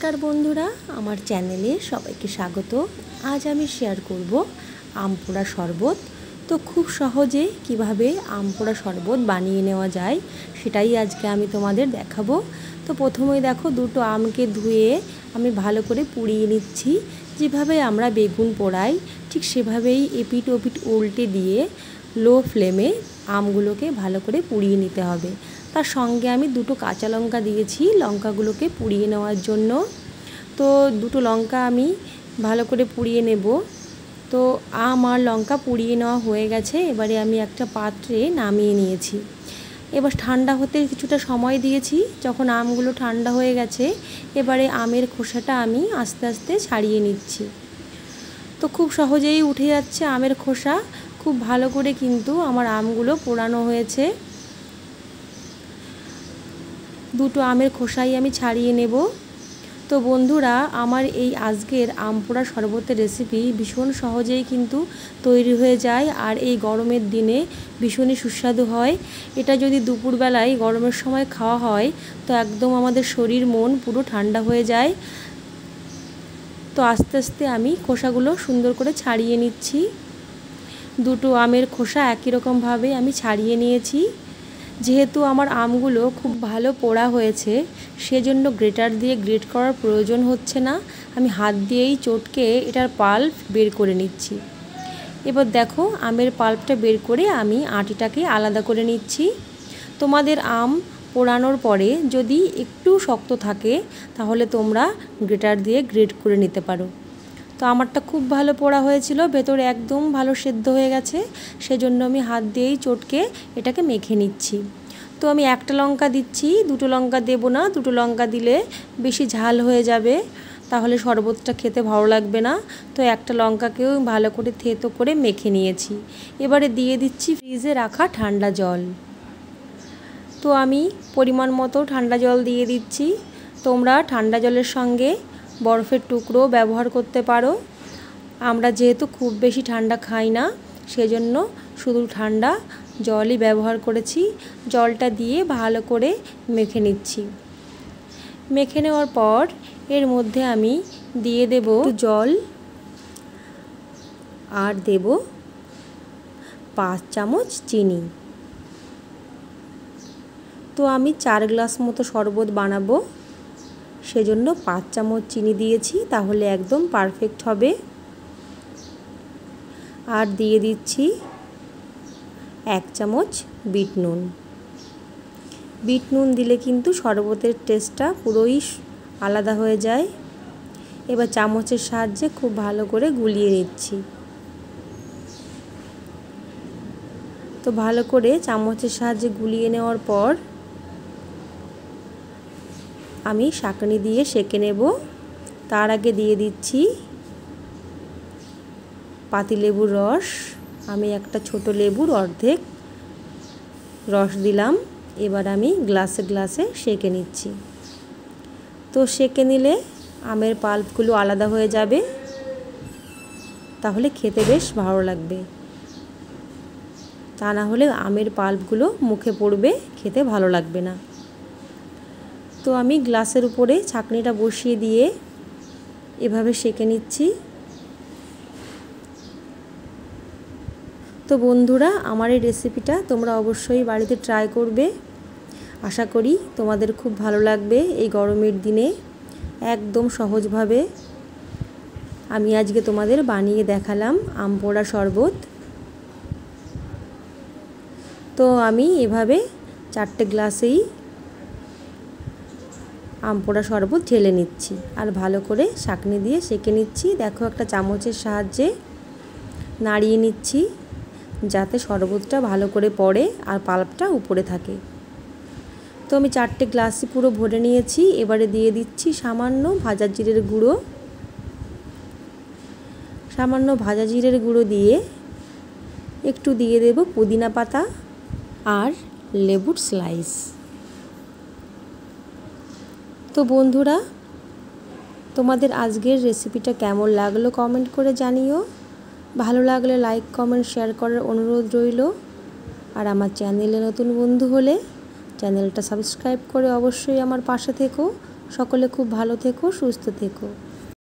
नमस्कार बंधुरा आमार चैनेले सबाइके स्वागत। आज आमी शेयर करब आम पोड़ा शरबत। तो खूब सहजे किभाबे आम पोड़ा शरबत बानिये नेওয়া যায় सेटाई आजके आमी तोमादेर देखाबो। तो प्रथमेই देखो दुटो आमके धुए आमी भालो करे पुड़िये निচ্ছি। যেভাবে আমরা বেগুন পোড়াই ঠিক সেভাবেই এপিট ওপিট উল্টে দিয়ে লো ফ্লেমে আমগুলোকে ভালো করে পুড়িয়ে নিতে হবে। তার সঙ্গে আমি দুটো কাঁচা লঙ্কা দিয়েছি লঙ্কাগুলোকে পুড়িয়ে নেওয়ার জন্য। তো দুটো লঙ্কা আমি ভালো করে পুড়িয়ে নেব। তো আম আর লঙ্কা পুড়িয়ে নেওয়া হয়ে গেছে। এবারে আমি একটা পাত্রে নামিয়ে নিয়েছি। এবার ঠান্ডা হতে কিছুটা সময় দিয়েছি। যখন আমগুলো ঠান্ডা হয়ে গেছে এবারে আমের খোসাটা আমি আস্তে আস্তে ছাড়িয়ে নিচ্ছি। তো খুব সহজেই উঠে যাচ্ছে আমের খোসা। খুব ভালো করে কিন্তু আমার আমগুলো পোড়ানো হয়েছে। দুটো আমের খোসাই আমি ছাড়িয়ে নেব। তো বন্ধুরা আমার এই আজকের আম পোড়া শরবতের রেসিপি ভীষণ সহজেই কিন্তু তৈরি হয়ে যায় আর এই গরমের দিনে ভীষণই সুস্বাদু হয়। এটা যদি দুপুরবেলায় গরমের সময় খাওয়া হয় তো একদম আমাদের শরীর মন পুরো ঠান্ডা হয়ে যায়। তো আস্তে আস্তে আমি খোসাগুলো সুন্দর করে ছাড়িয়ে নিচ্ছি। দুটো আমের খোসা একই রকমভাবে আমি ছাড়িয়ে নিয়েছি। যেহেতু আমার আমগুলো খুব ভালো পোড়া হয়েছে সেজন্য গ্রেটার দিয়ে গ্রেট করার প্রয়োজন হচ্ছে না। আমি হাত দিয়েই চটকে এটার পাল্প বের করে নিচ্ছি। এবার দেখো আমের পাল্পটা বের করে আমি আটিটাকে আলাদা করে নিচ্ছি। তোমাদের আম পোড়ানোর পরে যদি একটু শক্ত থাকে তাহলে তোমরা গ্রেটার দিয়ে গ্রেট করে নিতে পারো। তো আমারটা খুব ভালো পোড়া হয়েছিল, ভেতরে একদম ভালো সেদ্ধ হয়ে গেছে, সেজন্য আমি হাত দিয়েই চটকে এটাকে মেখে নিচ্ছি। তো আমি একটা লঙ্কা দিচ্ছি, দুটো লঙ্কা দেব না। দুটো লঙ্কা দিলে বেশি ঝাল হয়ে যাবে, তাহলে শরবতটা খেতে ভালো লাগবে না। তো একটা লঙ্কাকেও ভালো করে থেতো করে মেখে নিয়েছি। এবারে দিয়ে দিচ্ছি ফ্রিজে রাখা ঠান্ডা জল। তো আমি পরিমাণ মতো ঠান্ডা জল দিয়ে দিচ্ছি। তোমরা ঠান্ডা জলের সঙ্গে বরফের টুকরো ব্যবহার করতে পারো। আমরা যেহেতু খুব বেশি ঠান্ডা খাই না সেজন্য শুধু ঠান্ডা জলই ব্যবহার করেছি। জলটা দিয়ে ভালো করে মেখে নিচ্ছি। মেখে নেওয়ার পর এর মধ্যে আমি দিয়ে দেব জল আর দেব 5 চামচ চিনি। তো আমি 4 গ্লাস মতো শরবত বানাবো সেজন্য 5 চামচ চিনি দিয়েছি, তাহলে একদম পারফেক্ট হবে। আর দিয়ে দিচ্ছি 1 চামচ বিট নুন। বিট নুন দিলে কিন্তু শরবতের টেস্টটা পুরোই আলাদা হয়ে যায়। এবার চামচের সাহায্যে খুব ভালো করে গুলিয়ে নিচ্ছি। তো ভালো করে চামচের সাহায্যে গুলিয়ে নেওয়ার পর আমি ছাঁকনি দিয়ে সেঁকে নেব। তার আগে দিয়ে দিচ্ছি পাতিলেবুর রস। আমি একটা ছোট লেবুর অর্ধেক রস দিলাম। এবার আমি গ্লাসে গ্লাসে সেঁকে নিচ্ছি। তো সেঁকে নিলে আমের পাল্পগুলো আলাদা হয়ে যাবে, তাহলে খেতে বেশ ভালো লাগবে। তা না হলে আমের পাল্পগুলো মুখে পড়বে, খেতে ভালো লাগবে না। তো আমি গ্লাসের উপরে ছাঁকনিটা বসিয়ে দিয়ে এভাবে সেঁকে নিচ্ছি। তো বন্ধুরা আমার এই রেসিপিটা তোমরা অবশ্যই বাড়িতে ট্রাই করবে। আশা করি তোমাদের খুব ভালো লাগবে। এই গরমের দিনে একদম সহজভাবে আমি আজকে তোমাদের বানিয়ে দেখালাম আম পোড়া শরবত। তো আমি এভাবে 4টে গ্লাসেই আম পোড়া শরবত ঢেলে নিচ্ছি আর ভালো করে ছাঁকনি দিয়ে সেঁকে নিচ্ছি। দেখো একটা চামচের সাহায্যে নাড়িয়ে নিচ্ছি যাতে শরবতটা ভালো করে পড়ে আর পাল্পটা উপরে থাকে। তো আমি 4টে গ্লাসই পুরো ভরে নিয়েছি। এবারে দিয়ে দিচ্ছি সামান্য ভাজা জিরের গুঁড়ো। সামান্য ভাজা জিরের গুঁড়ো দিয়ে একটু দিয়ে দেব পুদিনা পাতা আর লেবুর স্লাইস। তো বন্ধুরা তোমাদের আজকের রেসিপিটা কেমন লাগলো কমেন্ট করে জানিও। ভালো লাগলে লাইক কমেন্ট শেয়ার করার অনুরোধ রইল। আর আমার চ্যানেলে নতুন বন্ধু হলে চ্যানেলটা সাবস্ক্রাইব করে অবশ্যই আমার পাশে থেকো। সকলে খুব ভালো থেকো, সুস্থ থেকো।